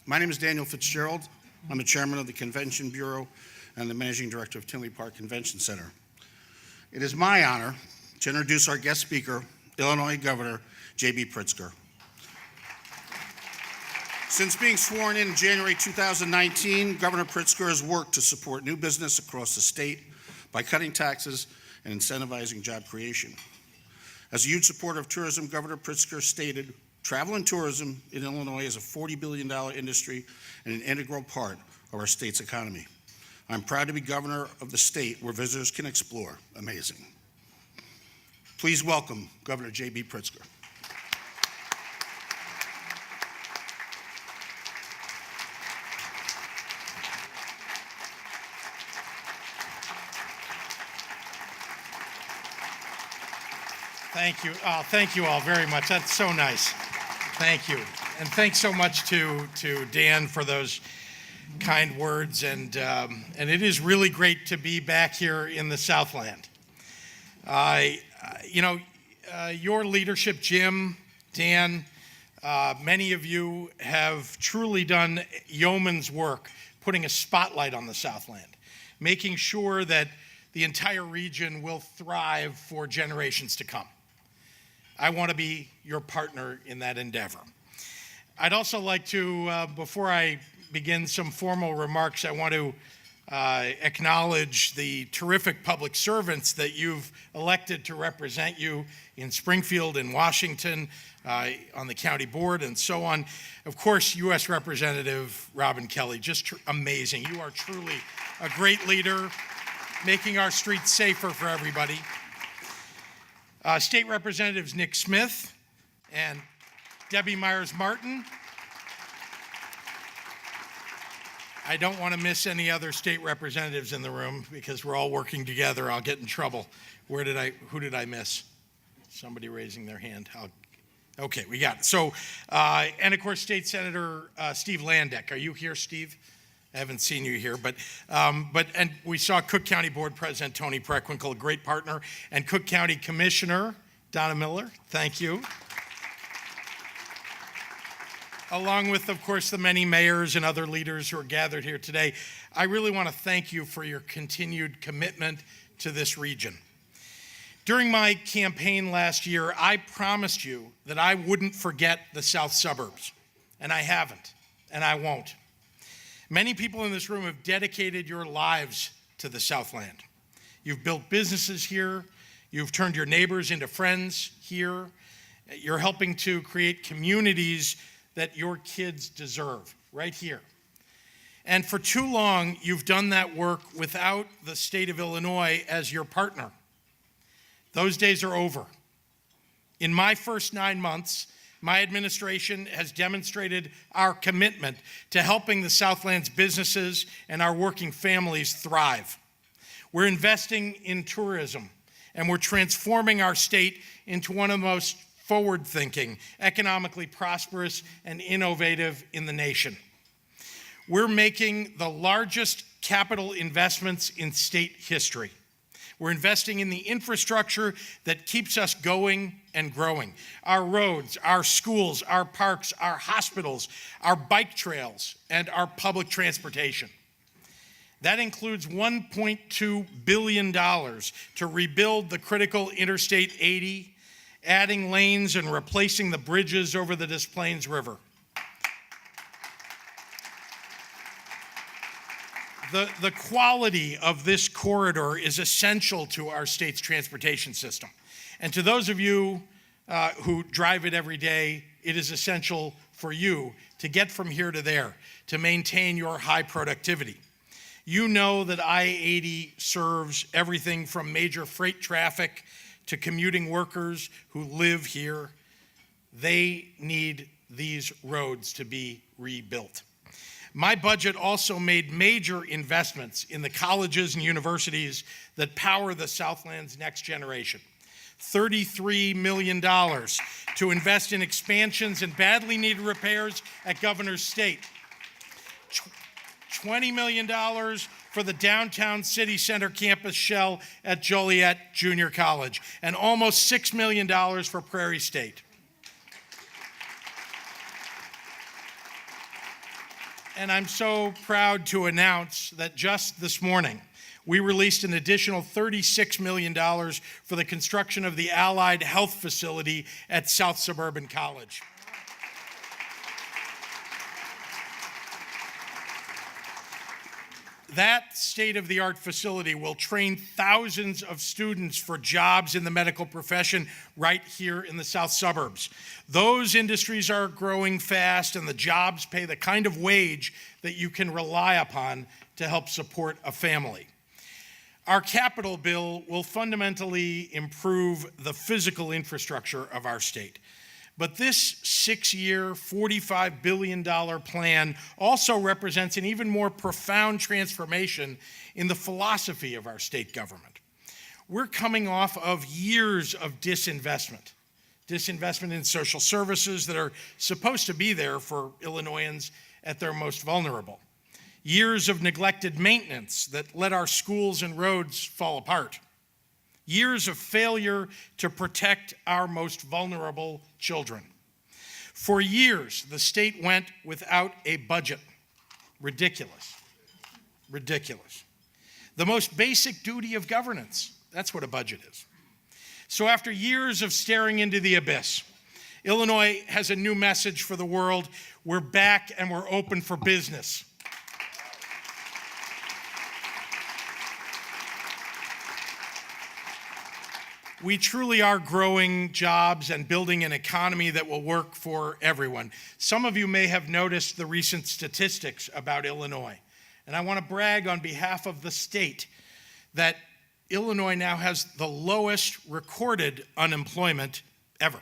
My name is Daniel Fitzgerald. I'm the chairman of the Convention Bureau and the managing director of Tinley Park Convention Center. It is my honor to introduce our guest speaker, Illinois Governor J.B. Pritzker. Since being sworn in January 2019, Governor Pritzker has worked to support new business across the state by cutting taxes and incentivizing job creation. As a huge supporter of tourism, Governor Pritzker stated, "Travel and tourism in Illinois is a $40 billion industry and an integral part of our state's economy. I'm proud to be governor of the state where visitors can explore. Amazing." Please welcome Governor J.B. Pritzker. Thank you. Thank you all very much. That's so nice. Thank you. And thanks so much to Dan for those kind words. And it is really great to be back here in the Southland. Your leadership, Jim, Dan, many of you have truly done yeoman's work putting a spotlight on the Southland, making sure that the entire region will thrive for generations to come. I want to be your partner in that endeavor. I'd also like to, before I begin some formal remarks, I want to acknowledge the terrific public servants that you've elected to represent you in Springfield and Washington, on the county board and so on. Of course, U.S. Representative Robin Kelly, just amazing. You are truly a great leader, making our streets safer for everybody. State Representatives Nick Smith and Debbie Myers-Martin. I don't want to miss any other state representatives in the room because we're all working together. I'll get in trouble. Who did I miss? Somebody raising their hand. Okay, we got it. So, and of course, State Senator Steve Landek. Are you here, Steve? I haven't seen you here, but we saw Cook County Board President Tony Preckwinkle, a great partner, and Cook County Commissioner Donna Miller. Thank you. Along with, of course, the many mayors and other leaders who are gathered here today, I really want to thank you for your continued commitment to this region. During my campaign last year, I promised you that I wouldn't forget the South Suburbs, and I haven't, and I won't. Many people in this room have dedicated your lives to the Southland. You've built businesses here. You've turned your neighbors into friends here. You're helping to create communities that your kids deserve right here. And for too long, you've done that work without the state of Illinois as your partner. Those days are over. In my first 9 months, my administration has demonstrated our commitment to helping the Southland's businesses and our working families thrive. We're investing in tourism, and we're transforming our state into one of the most forward-thinking, economically prosperous, and innovative in the nation. We're making the largest capital investments in state history. We're investing in the infrastructure that keeps us going and growing. Our roads, our schools, our parks, our hospitals, our bike trails, and our public transportation. That includes $1.2 billion to rebuild the critical Interstate 80, adding lanes and replacing the bridges over the Des Plaines River. The quality of this corridor is essential to our state's transportation system. And to those of you who drive it every day, it is essential for you to get from here to there, to maintain your high productivity. You know that I-80 serves everything from major freight traffic to commuting workers who live here. They need these roads to be rebuilt. My budget also made major investments in the colleges and universities that power the Southland's next generation. $33 million to invest in expansions and badly needed repairs at Governor's State. $20 million for the downtown city center campus shell at Joliet Junior College, and almost $6 million for Prairie State. And I'm so proud to announce that just this morning, we released an additional $36 million for the construction of the Allied Health Facility at South Suburban College. That state-of-the-art facility will train thousands of students for jobs in the medical profession right here in the south suburbs. Those industries are growing fast, and the jobs pay the kind of wage that you can rely upon to help support a family. Our capital bill will fundamentally improve the physical infrastructure of our state. But this 6-year, $45 billion plan also represents an even more profound transformation in the philosophy of our state government. We're coming off of years of disinvestment in social services that are supposed to be there for Illinoisans at their most vulnerable. Years of neglected maintenance that let our schools and roads fall apart. Years of failure to protect our most vulnerable children. For years, the state went without a budget. Ridiculous. Ridiculous. The most basic duty of governance, that's what a budget is. So after years of staring into the abyss, Illinois has a new message for the world. We're back and we're open for business. We truly are growing jobs and building an economy that will work for everyone. Some of you may have noticed the recent statistics about Illinois. And I want to brag on behalf of the state that Illinois now has the lowest recorded unemployment ever.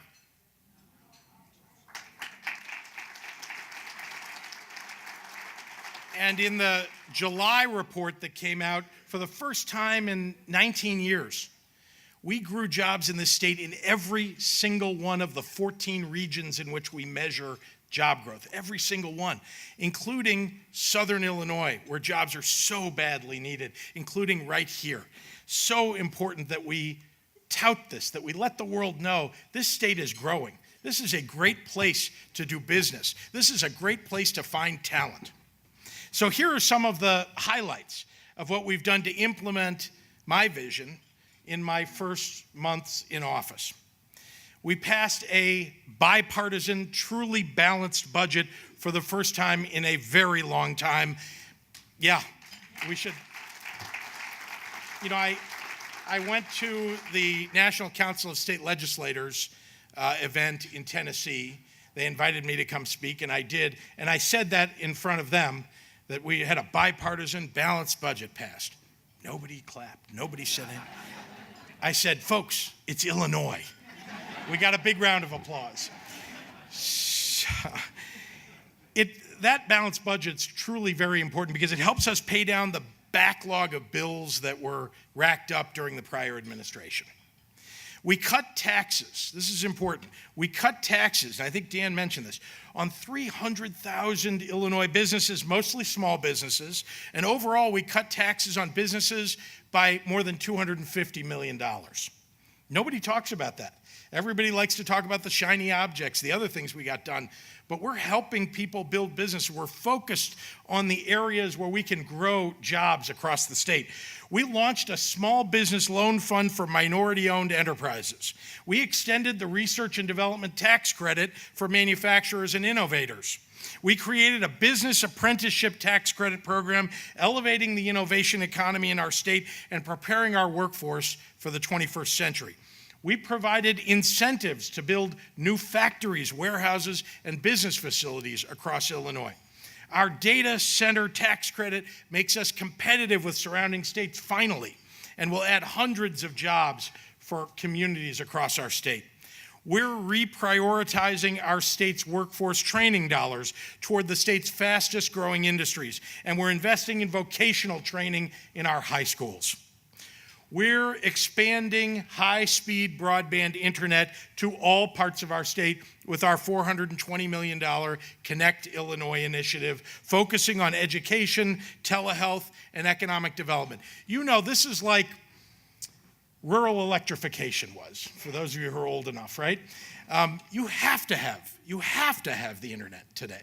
And in the July report that came out, for the first time in 19 years, we grew jobs in this state in every single one of the 14 regions in which we measure job growth, every single one, including Southern Illinois, where jobs are so badly needed, including right here. So important that we tout this, that we let the world know this state is growing. This is a great place to do business. This is a great place to find talent. So here are some of the highlights of what we've done to implement my vision in my first months in office. We passed a bipartisan, truly balanced budget for the first time in a very long time. Yeah, we should. You know, I went to the National Council of State Legislators event in Tennessee. They invited me to come speak, and I did. And I said that in front of them, that we had a bipartisan, balanced budget passed. Nobody clapped. Nobody said anything. I said, folks, it's Illinois. We got a big round of applause. That balanced budget's truly very important because it helps us pay down the backlog of bills that were racked up during the prior administration. We cut taxes. This is important. We cut taxes, and I think Dan mentioned this, on 300,000 Illinois businesses, mostly small businesses, and overall we cut taxes on businesses by more than $250 million. Nobody talks about that. Everybody likes to talk about the shiny objects, the other things we got done, but we're helping people build business. We're focused on the areas where we can grow jobs across the state. We launched a small business loan fund for minority-owned enterprises. We extended the research and development tax credit for manufacturers and innovators. We created a business apprenticeship tax credit program, elevating the innovation economy in our state and preparing our workforce for the 21st century. We provided incentives to build new factories, warehouses, and business facilities across Illinois. Our data center tax credit makes us competitive with surrounding states finally, and will add hundreds of jobs for communities across our state. We're reprioritizing our state's workforce training dollars toward the state's fastest growing industries, and we're investing in vocational training in our high schools. We're expanding high-speed broadband internet to all parts of our state with our $420 million Connect Illinois initiative, focusing on education, telehealth, and economic development. You know, this is like rural electrification was, for those of you who are old enough, right? You have to have the internet today.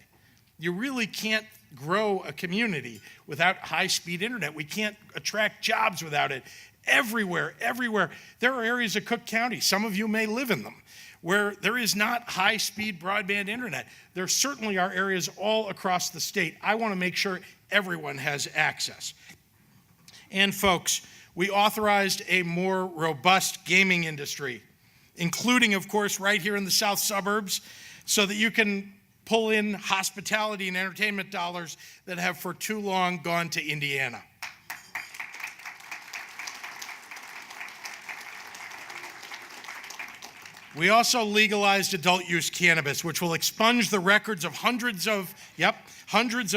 You really can't grow a community without high-speed internet. We can't attract jobs without it. Everywhere. There are areas of Cook County, some of you may live in them, where there is not high-speed broadband internet. There certainly are areas all across the state. I want to make sure everyone has access. And folks, we authorized a more robust gaming industry, including, of course, right here in the south suburbs, so that you can pull in hospitality and entertainment dollars that have for too long gone to Indiana. We also legalized adult use cannabis, which will expunge the records of hundreds of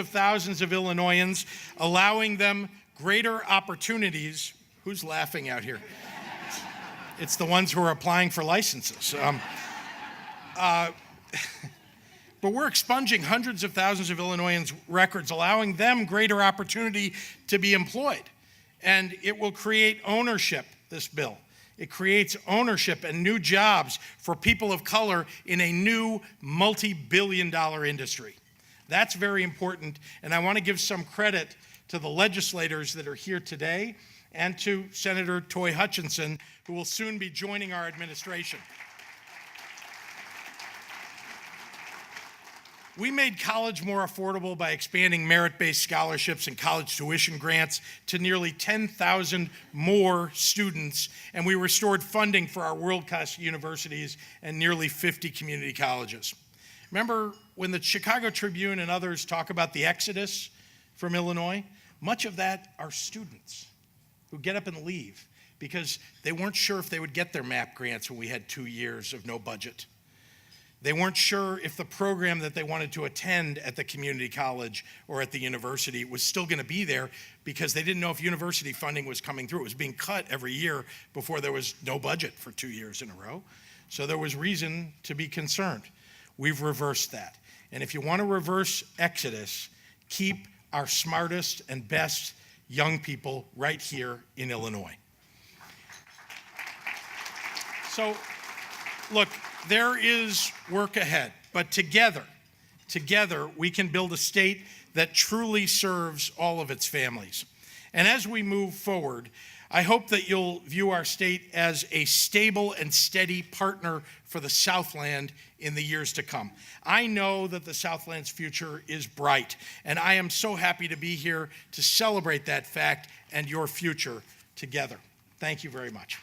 thousands of Illinoisans, allowing them greater opportunities. Who's laughing out here? It's the ones who are applying for licenses. But we're expunging hundreds of thousands of Illinoisans' records, allowing them greater opportunity to be employed. And it will create ownership, this bill. It creates ownership and new jobs for people of color in a new multi-billion-dollar industry. That's very important, and I want to give some credit to the legislators that are here today and to Senator Toy Hutchinson, who will soon be joining our administration. We made college more affordable by expanding merit-based scholarships and college tuition grants to nearly 10,000 more students, and we restored funding for our world-class universities and nearly 50 community colleges. Remember when the Chicago Tribune and others talk about the exodus from Illinois? Much of that are students who get up and leave because they weren't sure if they would get their MAP grants when we had 2 years of no budget. They weren't sure if the program that they wanted to attend at the community college or at the university was still going to be there because they didn't know if university funding was coming through. It was being cut every year before there was no budget for 2 years in a row. So there was reason to be concerned. We've reversed that. And if you want to reverse exodus, keep our smartest and best young people right here in Illinois. So, look, there is work ahead, but together, we can build a state that truly serves all of its families. And as we move forward, I hope that you'll view our state as a stable and steady partner for the Southland in the years to come. I know that the Southland's future is bright, and I am so happy to be here to celebrate that fact and your future together. Thank you very much.